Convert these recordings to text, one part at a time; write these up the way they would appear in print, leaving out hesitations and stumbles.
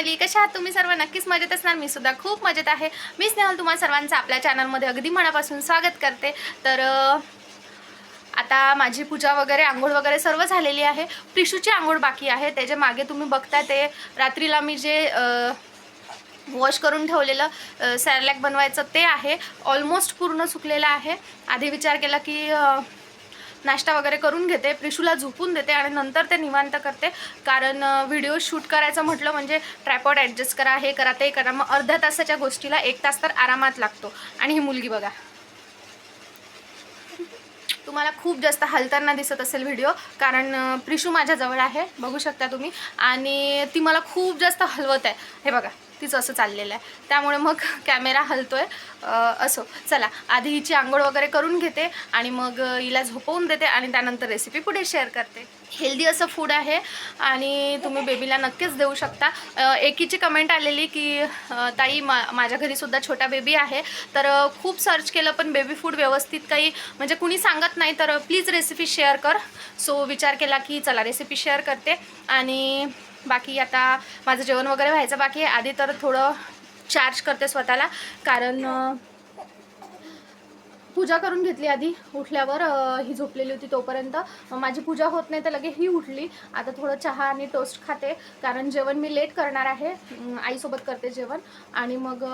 Family, कशा आहात तुम्ही सर्व? नक्कीच मजेत असणार. मी सुद्धा खूप मजेत आहे. मी स्नेहल तुम्हा सर्वांचं आपल्या चॅनलमध्ये अगदी मनापासून स्वागत करते. तर आता माझी पूजा वगैरे, आंघोळ वगैरे सर्व झालेली आहे. प्रिशूची आंघोळ बाकी आहे. त्याच्या मागे तुम्ही बघता ते रात्रीला मी जे वॉश करून ठेवलेलं सॅरलॅक बनवायचं ते आहे. ऑलमोस्ट पूर्ण सुकलेलं आहे. आधी विचार केला की नाश्ता वगैरे करून घेते, प्रिशूला झोपून देते आणि नंतर ते निवांत करते. कारण व्हिडिओ शूट करायचं म्हटलं म्हणजे ट्रायपॉड ॲडजस्ट करा, हे करा ते करा. मग अर्ध्या तासाच्या गोष्टीला 1 तास तर आरामात लागतो. आणि ही मुलगी बघा, तुम्हाला खूप जास्त हलताना दिसत असेल व्हिडिओ, कारण प्रिशू माझ्याजवळ आहे, बघू शकता तुम्ही. आणि ती मला खूप जास्त हलवत आहे. हे बघा, तिचं असं चाललेलं आहे, त्यामुळे मग कॅमेरा हलतोय. असो, चला आधी हिची आंघोळ वगैरे करून घेते आणि मग हिला झोपवून देते आणि त्यानंतर रेसिपी पुढे शेअर करते. हेल्दी असं फूड आहे आणि तुम्ही बेबीला नक्कीच देऊ शकता. एकीची कमेंट आलेली की ताई माझ्या घरीसुद्धा छोटा बेबी आहे, तर खूप सर्च केलं पण बेबी फूड व्यवस्थित काही म्हणजे कुणी सांगत नाही, तर प्लीज रेसिपी शेअर कर. सो विचार केला की चला रेसिपी शेअर करते. आणि बाकी आता माझं जेवण वगैरे व्हायचं बाकी आहे. आधी तर थोडं चार्ज करते स्वतःला, कारण पूजा करून घेतली आधी उठल्यावर. ही झोपलेली होती तोपर्यंत माझी पूजा होत नाही, तर लगे ही उठली. आता थोडं चहा आणि टोस्ट खाते, कारण जेवण मी लेट करणार आहे. आईसोबत करते जेवण आणि मग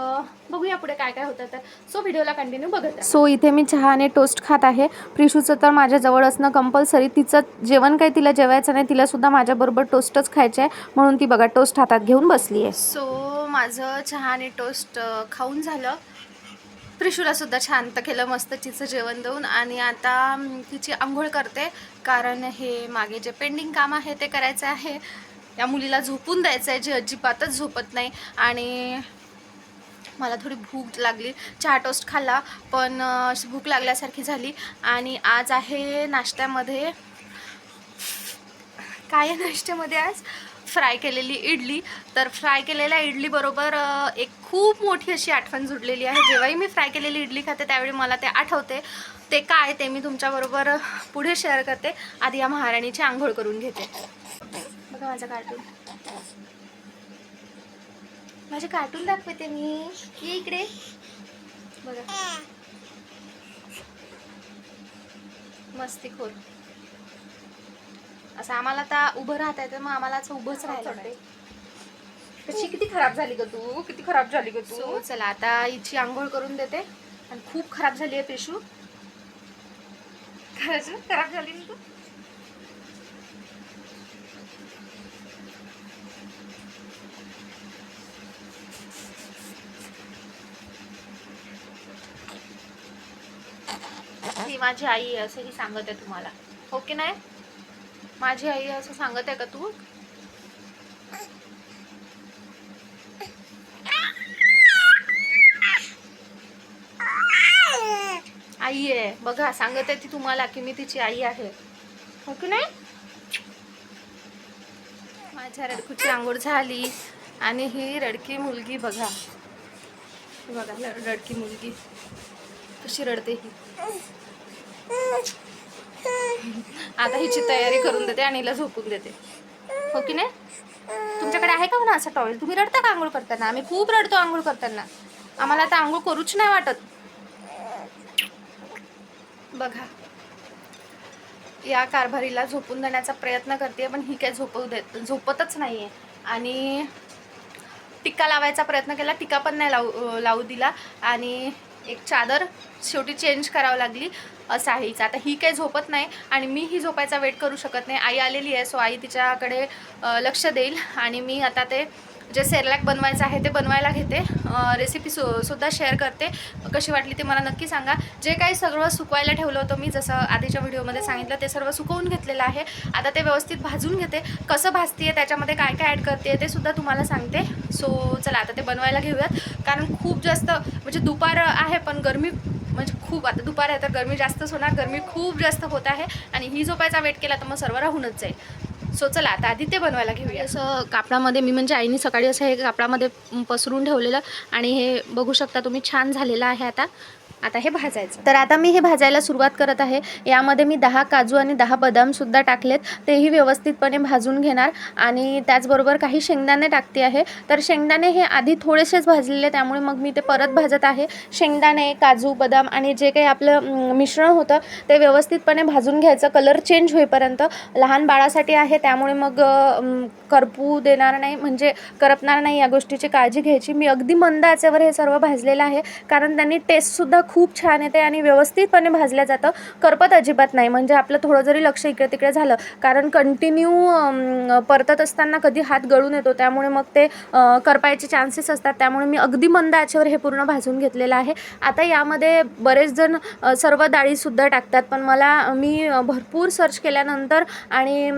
बघूया पुढे काय काय होतं. तर सो व्हिडिओला कंटिन्यू बघत. सो इथे मी चहा आणि टोस्ट खात आहे. प्रिशूचं तर माझ्याजवळ असणं कंपल्सरी. तिचं जेवण काही तिला जेवायचं नाही, तिलासुद्धा माझ्याबरोबर टोस्टच खायचं आहे, म्हणून ती बघा टोस्ट हातात घेऊन बसली आहे. सो माझं चहा आणि टोस्ट खाऊन झालं. प्रिशूला सुद्धा शांत केलं मस्त तिचं जेवण देऊन. आणि आता तिची आंघोळ करते, कारण हे मागे जे पेंडिंग काम आहे ते करायचं आहे. या मुलीला झोपून द्यायचं आहे, जी अजिबातच झोपत नाही. आणि मला थोडी भूक लागली, चहा टोस्ट खाल्ला पण अशी भूक लागल्यासारखी झाली. आणि आज आहे नाश्त्यामध्ये काय आहे नाश्त्यामध्ये आज फ्राय केलेली इडली. तर फ्राय केलेल्या इडलीबरोबर एक खूप मोठी अशी आठवण जुडलेली आहे. जेव्हाही मी फ्राय केलेली इडली खाते त्यावेळी मला ते आठवते. ते काय ते मी तुमच्याबरोबर पुढे शेअर करते. आधी या महाराणीची आंघोळ करून घेते. बघा माझं कार्टून, माझे कार्टून दाखवते मी. ये इकडे बघा, मस्तीखोर. असं आम्हाला आता उभं राहता येतं, मग आम्हाला असं उभंच राहायला लागते. कशी किती खराब झाली ग तू, किती खराब झाली ग तू. सो चला आता हिची आंघोळ करून देते. आणि खूप खराब झाली आहे प्रिशू, खरंच खराब झाली ना तू. ही माझी आई असं ही सांगत आहे तुम्हाला, हो की नाही? माझी आई असं सांगत आहे का तू? आई आहे बघा, सांगत आहे ती तुम्हाला की मी तिची आई आहे, हो की नाही? माझ्या रडकूची आंघोळ झाली आणि ही रडकी मुलगी बघा, बघा रडकी मुलगी कशी रडते ही. आता हिची तयारी करून देते आणि हिला झोपून देते, हो की नाही? तुमच्याकडे आहे का म्हणा असं टॉवेल? तुम्ही रडता का आंघोळ करताना? आम्ही खूप रडतो आंघोळ करताना, आम्हाला आता आंघोळ करूच नाही वाटत. बघा या कारभारीला झोपून देण्याचा प्रयत्न करते, पण ही काय झोपतच नाही आहे. आणि टिक्का लावायचा प्रयत्न केला, टिक्का पण नाही लावू दिला. आणि एक चादर शेवटी चेंज करावं लागली, असं आहे हिचं. आता ही काही झोपत नाही आणि मी ही झोपायचा वेट करू शकत नाही. आई आलेली आहे, सो आई तिच्याकडे लक्ष देईल. आणि मी आता ते जे सेरलॅक बनवायचं आहे ते बनवायला घेते. रेसिपी सुद्धा शेअर करते, कशी वाटली ते मला नक्की सांगा. जे काही सगळं सुकवायला ठेवलं होतं मी, जसं आधीच्या व्हिडिओमध्ये सांगितलं, ते सर्व सुकवून घेतलेलं आहे. आता ते व्यवस्थित भाजून घेते. कसं भाजते, त्याच्यामध्ये काय काय ॲड करते ते सुद्धा तुम्हाला सांगते. सो चला आता ते बनवायला घेऊयात, कारण खूप जास्त म्हणजे दुपार आहे पण गरमी म्हणजे खूप. आता दुपार आहे तर गरमी जास्तच होणार, गरमी खूप जास्त होत आहे. आणि ही झोपायचा वेट केला तर मग सर्व राहूनच जाईल. सो चला आता आधी ते बनवायला घेऊया. असं कापडामध्ये मी म्हणजे आईने सकाळी असं हे कापडामध्ये पसरून ठेवलेलं आणि हे बघू शकता तुम्ही छान झालेलं आहे. आता आता हे भाजायचं. तर आता मी हे भाजायला सुरुवात करत आहे. यामध्ये मी 10 काजू आणि 10 बदामसुद्धा टाकलेत, तेही व्यवस्थितपणे भाजून घेणार आणि त्याचबरोबर काही शेंगदाणे टाकते आहे. तर शेंगदाणे हे आधी थोडेसेच भाजलेले, त्यामुळे मग मी ते परत भाजत आहे. शेंगदाणे, काजू, बदाम आणि जे काही आपलं मिश्रण होतं ते व्यवस्थितपणे भाजून घ्यायचं, कलर चेंज होईपर्यंत. लहान बाळासाठी आहे त्यामुळे मग करपू देणार नाही, म्हणजे करपणार नाही, या गोष्टीची काळजी घ्यायची. मी अगदी मंद आचेवर हे सर्व भाजलेलं आहे, कारण त्यांनी टेस्टसुद्धा खूप छान येते आणि व्यवस्थितपणे भाजलं जातं, करपत अजिबात नाही. म्हणजे आपलं थोडं जरी लक्ष इकडे तिकडे झालं, कारण कंटिन्यू परतत असताना कधी हात गळून येतो, त्यामुळे मग ते करपायचे चान्सेस असतात. त्यामुळे मी अगदी मंद आचेवर हे पूर्ण भाजून घेतलेलं आहे. आता यामध्ये बरेच जण सर्व डाळीसुद्धा टाकतात, पण मी भरपूर सर्च केल्यानंतर आणि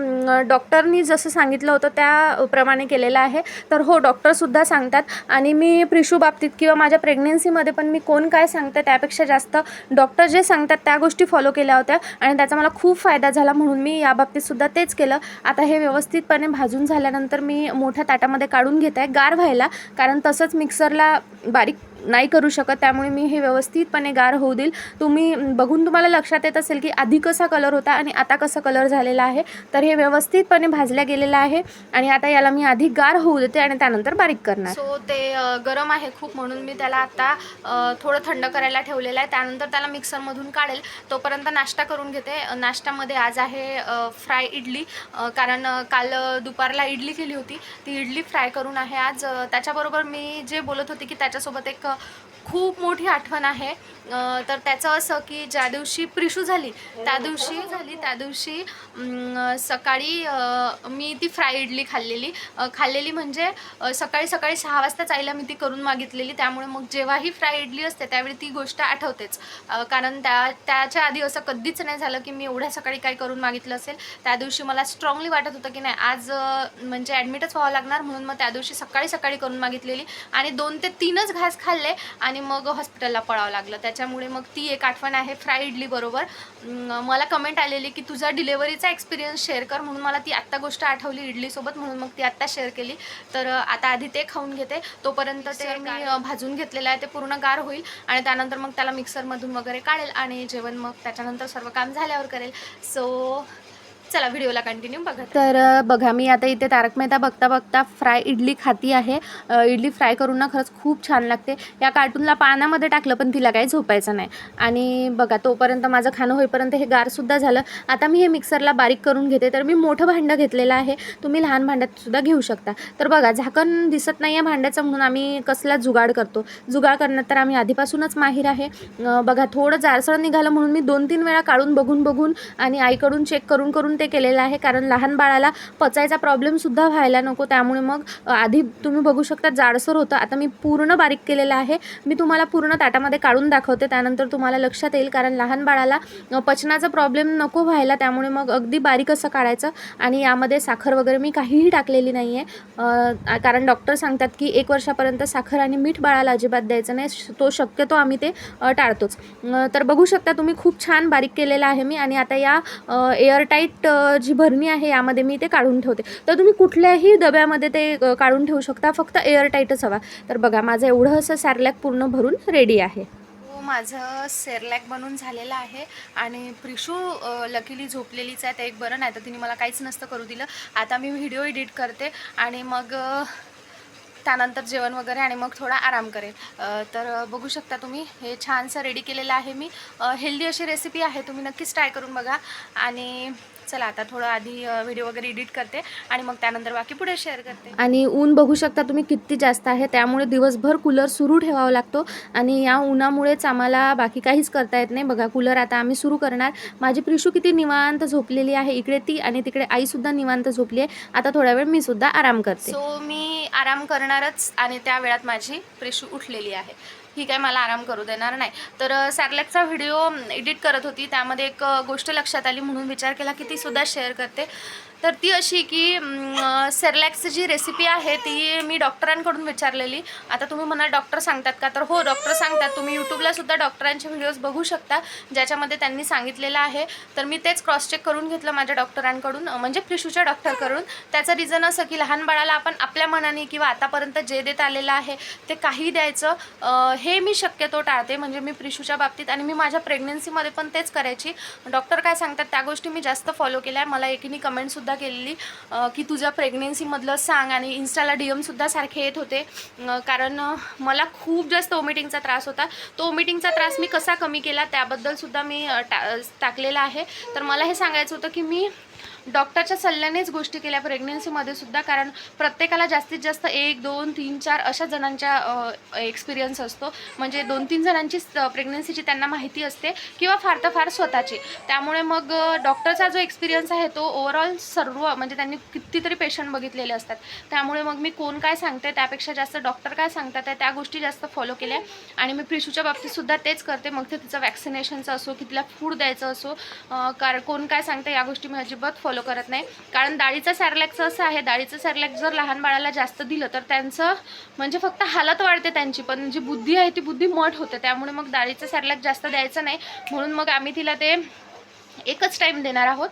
डॉक्टरनी जसं सांगितलं होतं त्याप्रमाणे केलेलं आहे. तर हो, डॉक्टरसुद्धा सांगतात आणि मी प्रिशू बाबतीत किंवा माझ्या प्रेग्नन्सीमध्ये पण मी कोण काय सांगतं त्यापेक्षा जास्त डॉक्टर जे सांगतात त्या गोष्टी फॉलो केल्या होत्या आणि त्याचा मला खूप फायदा झाला, म्हणून मी याबाबतीतसुद्धा तेच केलं. आता हे व्यवस्थितपणे भाजून झाल्यानंतर मी मोठ्या ताटामध्ये काढून घेत आहे गार व्हायला, कारण तसंच मिक्सरला बारीक नाही करू शकत, त्यामुळे मी हे व्यवस्थितपणे गार होऊ देईल. तुम्ही बघून तुम्हाला लक्षात येत असेल की आधी कसा कलर होता आणि आता कसा कलर झालेला आहे. तर हे व्यवस्थितपणे भाजल्या गेलेलं आहे आणि आता याला मी आधी गार होऊ देते आणि त्यानंतर बारीक करणार. सो ते गरम आहे खूप, म्हणून मी त्याला आता थोडं थंड करायला ठेवलेलं आहे. त्यानंतर त्याला मिक्सरमधून काढेल. तोपर्यंत नाश्ता करून घेते. नाश्त्यामध्ये आज आहे फ्राय इडली, कारण काल दुपारला इडली केली होती, ती इडली फ्राय करून आहे आज. त्याच्याबरोबर मी जे बोलत होते की त्याच्यासोबत एक खूप मोठी आठवण आहे. तर त्याचं असं की ज्या दिवशी प्रिशू झाली त्या दिवशी सकाळी मी ती फ्राय इडली खाल्लेली म्हणजे सकाळी 6 वाजताच आईला मी ती करून मागितलेली. त्यामुळे मग जेव्हाही फ्राय इडली असते त्यावेळी ती गोष्ट आठवतेच, कारण त्याच्या आधी असं कधीच नाही झालं की मी एवढ्या सकाळी काही करून मागितलं असेल. त्या दिवशी मला स्ट्रॉंगली वाटत होतं की नाही, आज म्हणजे ॲडमिटच व्हावं लागणार, म्हणून मग त्या दिवशी सकाळी करून मागितलेली आणि 2 ते 3च घास खाल्ले आणि मग हॉस्पिटलला पळावं लागलं. त्याच्यामुळे मग ती एक आठवण आहे फ्राय इडली बरोबर. मला कमेंट आलेली की तुझा डिलेव्हरीचा एक्सपिरियन्स शेअर कर, म्हणून मला ती आत्ता गोष्ट आठवली इडलीसोबत, म्हणून मग ती आत्ता शेअर केली. तर आता आधी ते खाऊन घेते, तोपर्यंत ते मी भाजून घेतलेलं आहे ते पूर्ण गार होईल आणि त्यानंतर मग त्याला मिक्सरमधून वगैरे काढेल आणि जेवण मग त्याच्यानंतर सर्व काम झाल्यावर करेल. सो चला व्हिडिओला कंटिन्यू बघा. तर बघा, मी आता इथे तारक मेहता बघता फ्राय इडली खाती आहे. इडली फ्राय करून ना खरंच खूप छान लागते. या कार्टूनला पाण्यामध्ये टाकलं पण तिला काही झोपायचं नाही. आणि बघा, तोपर्यंत माझं खाणं होईपर्यंत हे गारसुद्धा झालं. आता मी हे मिक्सरला बारीक करून घेते. तर मी मोठं भांडं घेतलेलं आहे, तुम्ही लहान भांड्यातसुद्धा घेऊ शकता. तर बघा, झाकण दिसत नाही आहे भांड्याचं, म्हणून आम्ही कसला जुगाड करतो. जुगाड करण्यात तर आम्ही आधीपासूनच माहीर आहे. बघा, थोडं जाडसर निघालं म्हणून मी 2-3 वेळा काढून बघून आणि आईकडून चेक करून ते केलेलं आहे, कारण लहान बाळाला पचायचा प्रॉब्लेमसुद्धा व्हायला नको. त्यामुळे मग आधी तुम्ही बघू शकता जाडसर होतं, आता मी पूर्ण बारीक केलेलं आहे. मी तुम्हाला पूर्ण ताटामध्ये काढून दाखवते, त्यानंतर तुम्हाला लक्षात येईल, कारण लहान बाळाला पचनाचा प्रॉब्लेम नको व्हायला. त्यामुळे मग अगदी बारीक असं काढायचं. आणि यामध्ये साखर वगैरे मी काहीही टाकलेली नाही आहे, कारण डॉक्टर सांगतात की 1 वर्षापर्यंत साखर आणि मीठ बाळाला अजिबात द्यायचं नाही. तो शक्यतो आम्ही ते टाळतोच. तर बघू शकता तुम्ही, खूप छान बारीक केलेलं आहे मी. आणि आता या एअरटाईट जी भरणी आहे यामध्ये मी ते काढून ठेवते. तर तुम्ही कुठल्याही डब्यामध्ये ते काढून ठेवू शकता, फक्त एअरटाईटच हवा. तर बघा, माझं एवढं असं सॅरलॅक पूर्ण भरून रेडी आहे. माझं सेरलॅक बनून झालेलं आहे आणि प्रिशू लकीली झोपलेलीच आहे, ते एक बरं, नाही तर तिने मला काहीच नसतं करू दिलं. आता मी व्हिडिओ एडिट करते आणि मग त्यानंतर जेवण वगैरे आणि मग थोडा आराम करेल. तर बघू शकता तुम्ही, हे छानसं रेडी केलेलं आहे मी. हेल्दी अशी रेसिपी आहे, तुम्ही नक्कीच ट्राय करून बघा. आणि चला, आता थोडं आधी व्हिडिओ वगैरे एडिट करते आणि मग त्यानंतर बाकी पुढे शेअर करते. आणि ऊन बघू शकता तुम्ही किती जास्त आहे, त्यामुळे दिवसभर कूलर सुरू ठेवावा लागतो आणि या उन्हामुळेच आम्हाला बाकी काहीच करता येत नाही. बघा, कूलर आता आम्ही सुरू करणार. माझी प्रिशू किती निवांत झोपलेली आहे, इकडे ती आणि तिकडे आईसुद्धा निवांत झोपली आहे. आता थोडा वेळ मी सुद्धा आराम करते. सो मी आराम करणारच आणि त्या वेळात माझी प्रिशू उठलेली आहे, ही काय मला आराम करू देणार नाही. तर सॅरलॅकचा व्हिडिओ एडिट करत होती, त्यामध्ये एक गोष्ट लक्षात आली, म्हणून विचार केला की ती सुद्धा शेअर करते. तर ती अशी की सेरलॅक्सची जी रेसिपी आहे ती मी डॉक्टरांकडून विचारलेली. आता तुम्ही म्हणाल डॉक्टर सांगतात का, तर हो डॉक्टर सांगतात. तुम्ही यूट्यूबला सुद्धा डॉक्टरांचे व्हिडिओज बघू शकता ज्याच्यामध्ये त्यांनी सांगितलेलं आहे. तर मी तेच क्रॉस चेक करून घेतलं माझ्या डॉक्टरांकडून, म्हणजे प्रिशूच्या डॉक्टरकडून. त्याचं रिझन असं की लहान बाळाला आपण आपल्या मनाने किंवा आतापर्यंत जे देत आलेलं आहे ते काही द्यायचं हे मी शक्यतो टाळते, म्हणजे मी प्रिशूच्या बाबतीत. आणि मी माझ्या प्रेग्नन्सीमध्ये पण तेच करायची. डॉक्टर काय सांगतात त्या गोष्टी मी जास्त फॉलो केल्या. मला एकीने कमेंटसुद्धा केलेली की तुझ्या प्रेग्नेन्सीमधलं सांग, आणि इन्स्टाला DM सुद्धा सारखे येत होते. कारण मला खूप जास्त वॉमिटिंगचा त्रास होता. तो वॉमिटिंगचा त्रास मी कसा कमी केला त्याबद्दलसुद्धा मी टाकलेला आहे. तर मला हे सांगायचं होतं की मी डॉक्टरच्या सल्ल्यानेच गोष्टी केल्या प्रेग्नेन्सीमध्ये सुद्धा. कारण प्रत्येकाला जास्तीत जास्त 1, 2, 3, 4 अशा जणांच्या एक्सपिरियन्स असतो, म्हणजे 2-3 जणांची प्रेग्नेन्सीची त्यांना माहिती असते, किंवा फार तर फार स्वतःची. त्यामुळे मग डॉक्टरचा जो एक्सपिरियन्स आहे तो ओव्हरऑल सर्व, म्हणजे त्यांनी कितीतरी पेशंट बघितलेले असतात. त्यामुळे मग मी कोण काय सांगते त्यापेक्षा जास्त डॉक्टर काय सांगतात त्या गोष्टी जास्त फॉलो केल्या. आणि मी प्रिशूच्या बाबतीतसुद्धा तेच करते. मग ते तिचं वॅक्सिनेशनचं असो की तिला फूड द्यायचं असो, कारण कोण काय सांगते या गोष्टी मी अजिबात फॉलो करत नाही. कारण डाळीचं सॅरलॅक्सचं असं आहे, डाळीचं सॅरलॅक्स जर लहान बाळाला जास्त दिलं तर त्यांचं म्हणजे फक्त हालत वाढते त्यांची, पण जी बुद्धी आहे ती बुद्धी मठ होते. त्यामुळे मग डाळीचं सॅरलॅक्स जास्त द्यायचं नाही. म्हणून मग आम्ही तिला ते एकच टाईम देणार आहोत.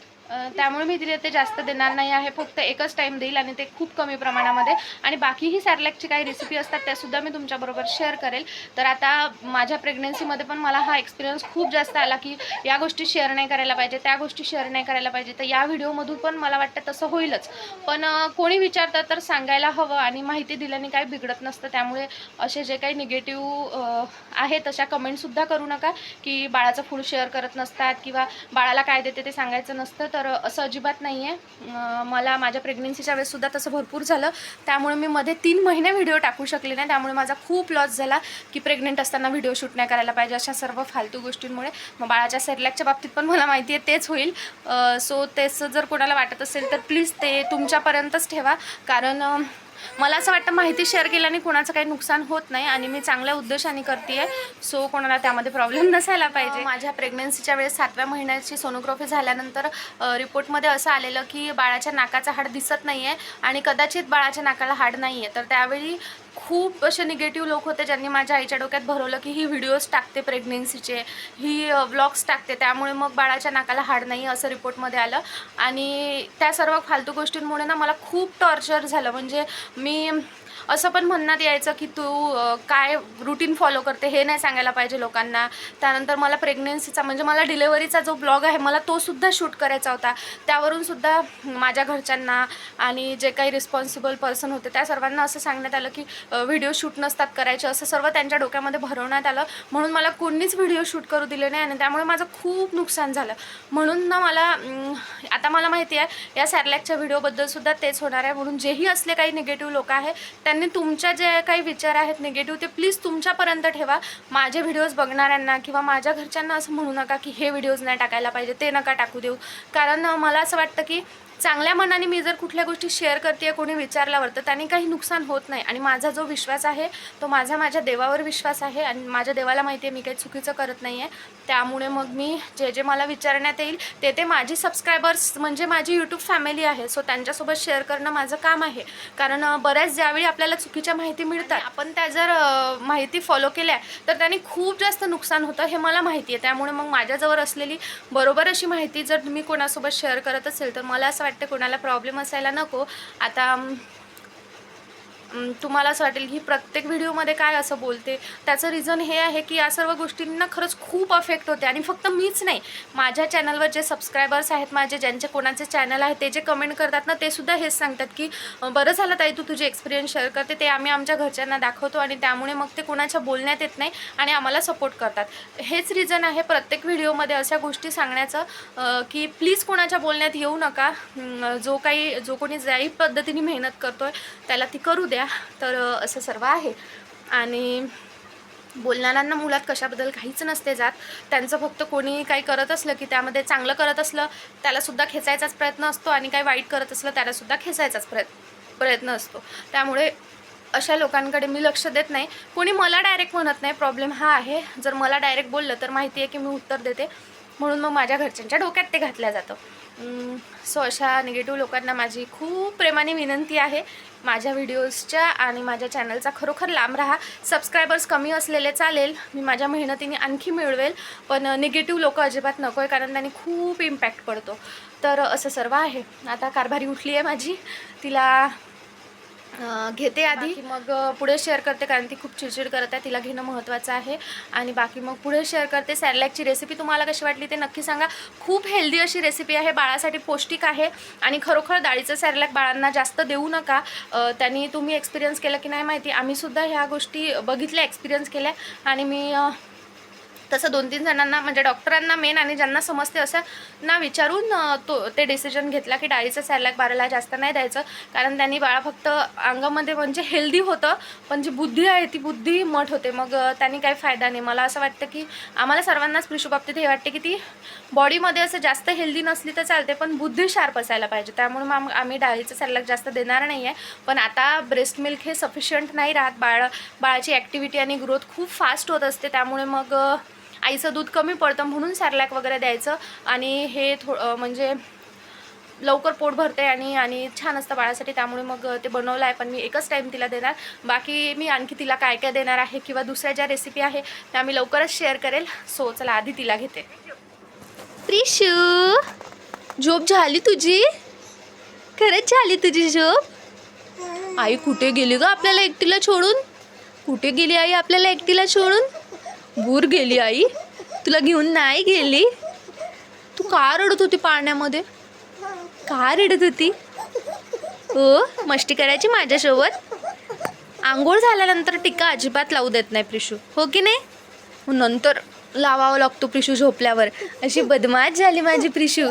त्यामुळे मी तिला ते जास्त देणार नाही आहे, फक्त एकच टाईम देईल, आणि ते खूप कमी प्रमाणामध्ये. आणि बाकीही सॅरलॅकची काही रेसिपी असतात त्यासुद्धा मी तुमच्याबरोबर शेअर करेल. तर आता माझ्या प्रेग्नन्सीमध्ये पण मला हा एक्सपिरियन्स खूप जास्त आला की या गोष्टी शेअर नाही करायला पाहिजे, त्या गोष्टी शेअर नाही करायला पाहिजे. तर या व्हिडिओमधून पण मला वाटतं तसं होईलच. पण कोणी विचारतं तर सांगायला हवं, आणि माहिती दिल्याने काही बिघडत नसतं. त्यामुळे असे जे काही निगेटिव्ह आहेत तशा कमेंटसुद्धा करू नका की बाळाचं फूड शेअर करत नसतात किंवा बाळाला काय देते ते सांगायचं नसतं. तर असं अजिबात नाही आहे. मला माझ्या प्रेग्नेन्सीच्या वेळेससुद्धा तसं भरपूर झालं. त्यामुळे मी मध्ये 3 महिने व्हिडिओ टाकू शकले नाही. त्यामुळे माझा खूप लॉस झाला की प्रेग्नेंट असताना व्हिडिओ शूट नाही करायला पाहिजे, अशा सर्व फालतू गोष्टींमुळे. मग बाळाच्या सेरलॅकच्या बाबतीत पण मला माहिती आहे तेच होईल. सो तेच जर कोणाला वाटत असेल तर प्लीज ते तुमच्यापर्यंतच ठेवा. कारण मला असं वाटतं माहिती शेअर केल्याने कोणाचं काही नुकसान होत नाही, आणि मी चांगल्या उद्देशाने करते आहे. सो कोणाला त्यामध्ये प्रॉब्लेम नसायला पाहिजे. माझ्या प्रेग्नन्सीच्या वेळेस 7व्या महिन्याची सोनोग्राफी झाल्यानंतर रिपोर्टमध्ये असं आलेलं की बाळाच्या नाकाचं हाड दिसत नाही आहे, आणि कदाचित बाळाच्या नाकाला हाड नाही आहे. तर त्यावेळी खूप असे निगेटिव्ह लोक होते ज्यांनी माझ्या आईच्या डोक्यात भरवलं की ही व्हिडिओज टाकते प्रेग्नेन्सीचे, ही व्लॉग्स टाकते, त्यामुळे मग बाळाच्या नाकाला हाड नाही असं रिपोर्टमध्ये आलं. आणि त्या सर्व फालतू गोष्टींमुळे ना मला खूप टॉर्चर झालं. म्हणजे मी असं पण म्हणण्यात यायचं की तू काय रुटीन फॉलो करते हे नाही सांगायला पाहिजे लोकांना. त्यानंतर मला प्रेग्नेन्सीचा, म्हणजे मला डिलेव्हरीचा जो ब्लॉग आहे मला तो सुद्धा शूट करायचा होता. त्यावरून सुद्धा माझ्या घरच्यांना आणि जे काही रिस्पॉन्सिबल पर्सन होते त्या सर्वांना असं सांगण्यात आलं की व्हिडिओ शूट नसतात करायचे, असं सर्व त्यांच्या डोक्यामध्ये भरवण्यात आलं. म्हणून मला कोणीच व्हिडिओ शूट करू दिले नाही, आणि त्यामुळे माझं खूप नुकसान झालं. म्हणून ना मला आता मला माहिती आहे या सॅरलॅकच्या व्हिडिओबद्दलसुद्धा तेच होणार आहे. म्हणून जेही असले काही निगेटिव्ह लोक आहेत त्यांनी तुमच्या जे काही विचार आहेत निगेटिव्ह ते प्लीज तुमच्यापर्यंत ठेवा. माझे व्हिडिओज बघणाऱ्यांना किंवा माझ्या घरच्यांना असं म्हणू नका की हे व्हिडिओज नाही टाकायला पाहिजे, ते नका टाकू देऊ. कारण मला असं वाटतं की चांगल्या मनाने मी जर कुठल्या गोष्टी शेअर करते कोणी विचारल्यावर तर त्याने काही नुकसान होत नाही. आणि माझा जो विश्वास आहे तो माझ्या देवावर विश्वास आहे, आणि माझ्या देवाला माहिती आहे मी काही चुकीचं करत नाही आहे. त्यामुळे मग मी जे मला विचारण्यात येईल ते माझी सबस्क्रायबर्स म्हणजे माझी यूट्यूब फॅमिली आहे, सो त्यांच्यासोबत शेअर करणं माझं काम आहे. कारण बऱ्याच ज्यावेळी आपल्याला चुकीच्या माहिती मिळतात आपण त्या जर माहिती फॉलो केल्या तर त्याने खूप जास्त नुकसान होतं हे मला माहिती आहे. त्यामुळे मग माझ्याजवळ असलेली बरोबर अशी माहिती जर मी कोणासोबत शेअर करत असेल तर मला असं वाटतं कोणाला प्रॉब्लेम असायला नको. आता तुम्हाला असं वाटेल की प्रत्येक व्हिडिओमध्ये काय असं बोलते, त्याचं रिझन हे आहे की या सर्व गोष्टींना खरंच खूप अफेक्ट होते. आणि फक्त मीच नाही, माझ्या चॅनलवर जे सबस्क्रायबर्स आहेत माझे, ज्यांचे कोणाचे चॅनल आहे ते जे कमेंट करतात ना ते सुद्धा हेच सांगतात की बरं झालं ताई तू तुझे एक्सपिरियन्स शेअर करते, ते आम्ही आमच्या घरच्यांना दाखवतो आणि त्यामुळे मग ते कोणाच्या बोलण्यात येत नाही आणि आम्हाला सपोर्ट करतात. हेच रिझन आहे प्रत्येक व्हिडिओमध्ये अशा गोष्टी सांगण्याचं की प्लीज कोणाच्या बोलण्यात येऊ नका. जो कोणी ज्याही पद्धतीने मेहनत करतोय त्याला ती करू द्या. तर असं सर्व आहे. आणि बोलणाऱ्यांना मुलात कशाबद्दल काहीच नसते जात. त्यांचं फक्त कोणी काही करत असलं की त्यामध्ये चांगलं करत असलं त्यालासुद्धा खेचायचाच प्रयत्न असतो, आणि काही वाईट करत असलं त्यालासुद्धा खेचायचाच प्रयत्न असतो. त्यामुळे अशा लोकांकडे मी लक्ष देत नाही. कोणी मला डायरेक्ट म्हणत नाही, प्रॉब्लेम हा आहे. जर मला डायरेक्ट बोललं तर माहिती आहे की मी उत्तर देते. म्हणून मग माझ्या घरच्यांच्या डोक्यात ते घातलं जातं. सो अशा निगेटिव्ह लोकांना माझी खूप प्रेमाने विनंती आहे, माझ्या व्हिडिओजच्या आणि माझ्या चॅनलचा खरोखर लांब राहा. सबस्क्रायबर्स कमी असलेले चालेल, मी माझ्या मेहनतीने आणखी मिळवेल, पण निगेटिव्ह लोक अजिबात नको आहे, कारण त्यांनी खूप इम्पॅक्ट पडतो. तर असं सर्व आहे. आता कारभारी उठली आहे माझी, तिला घेते आधी, मग पुढे शेअर करते, कारण ती खूप चिडचिड करत आहे, तिला घेणं महत्त्वाचं आहे. आणि बाकी मग पुढे शेअर करते. सॅरलॅकची रेसिपी तुम्हाला कशी वाटली ते नक्की सांगा. खूप हेल्दी अशी रेसिपी आहे, बाळासाठी पौष्टिक आहे. आणि खरोखर डाळीचं सॅरलॅक बाळांना जास्त देऊ नका. त्यांनी तुम्ही एक्सपिरियन्स केलं की नाही माहिती, आम्हीसुद्धा ह्या गोष्टी बघितल्या, एक्सपिरियन्स केल्या. आणि मी तसं 2-3 जणांना, म्हणजे डॉक्टरांना मेन आणि ज्यांना समजते असं ना विचारून ते डिसिजन घेतला की डाळीचं सॅरलॅक बाळाला जास्त नाही द्यायचं, कारण त्यांनी बाळा फक्त अंगामध्ये म्हणजे हेल्दी होतं, पण जी बुद्धी आहे ती बुद्धी मठ होते, मग त्यांनी काही फायदा नाही. मला असं वाटतं की आम्हाला सर्वांनाच प्रिशू बाबतीत हे वाटते की ती बॉडीमध्ये असं जास्त हेल्दी नसली तर चालते, पण बुद्धी शार्प असायला पाहिजे. त्यामुळे मग आम्ही डाळीचं सॅरलॅक जास्त देणार नाही आहे. पण आता ब्रेस्ट मिल्क हे सफिशियंट नाही राहत. बाळाची ॲक्टिव्हिटी आणि ग्रोथ खूप फास्ट होत असते, त्यामुळे मग आईचं दूध कमी पडतं, म्हणून सॅरलॅक वगैरे द्यायचं. आणि हे म्हणजे लवकर पोट भरते आणि छान असतं बाळासाठी, त्यामुळे मग ते बनवलं आहे. पण मी एकच टाईम तिला देणार. बाकी मी आणखी तिला काय काय देणार आहे किंवा दुसऱ्या ज्या रेसिपी आहे त्या मी लवकरच शेअर करेल. सो चला आधी तिला घेते. प्रिशू, झोप झाली तुझी? खरंच झाली तुझी झोप? आई कुठे गेली ग आपल्याला एकटीला सोडून? कुठे गेली आई आपल्याला एकटीला सोडून? दूर गेली आई, तुला घेऊन नाही गेली? तू का रडत होती पाण्यामध्ये? का रडत होती? हो, मस्ती करायची माझ्यासोबत? आंघोळ झाल्यानंतर टिका अजिबात लावू देत नाही प्रिशू, हो की नाही? नंतर लावावं लागतो प्रिशू झोपल्यावर. अशी बदमाश झाली माझी प्रिशू.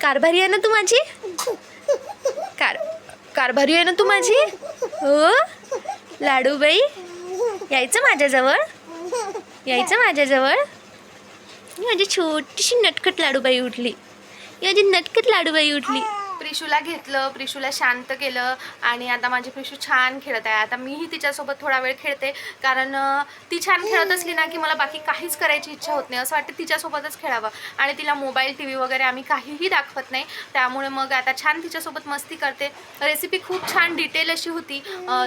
कारभारी आहे ना तू माझी? कारभारी आहे ना तू माझी? हो लाडूबाई, यायचं माझ्याजवळ? यायचं माझ्याजवळ? माझी छोटीशी नटखट लाडूबाई उठली, माझी नटखट लाडूबाई उठली. प्रिशूला घेतलं, प्रिशूला शांत केलं आणि आता माझी प्रिशू छान खेळत आहे. आता मीही तिच्यासोबत थोडा वेळ खेळते, कारण ती छान खेळत असली ना की मला बाकी काहीच करायची इच्छा होत नाही. असं वाटतं तिच्यासोबतच खेळावं. आणि तिला मोबाईल, TV वगैरे आम्ही काहीही दाखवत नाही, त्यामुळे मग आता छान तिच्यासोबत मस्ती करते. रेसिपी खूप छान डिटेल अशी होती.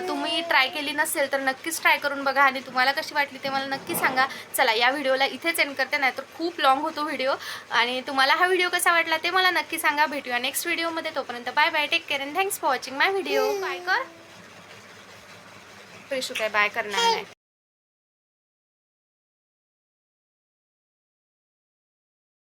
तुम्ही ट्राय केली नसेल तर नक्कीच ट्राय करून बघा आणि तुम्हाला कशी वाटली ते मला नक्की सांगा. चला या व्हिडिओला इथेच एंड करते, नाहीतर खूप लॉंग होतो व्हिडिओ. आणि तुम्हाला हा व्हिडिओ कसा वाटला ते मला नक्की सांगा. भेटूया नेक्स्ट व्हिडिओमध्ये. तोपर्यंत bye bye, take care and thanks for watching my video. Bye कर. प्रिशू काय बाय करणार नाही.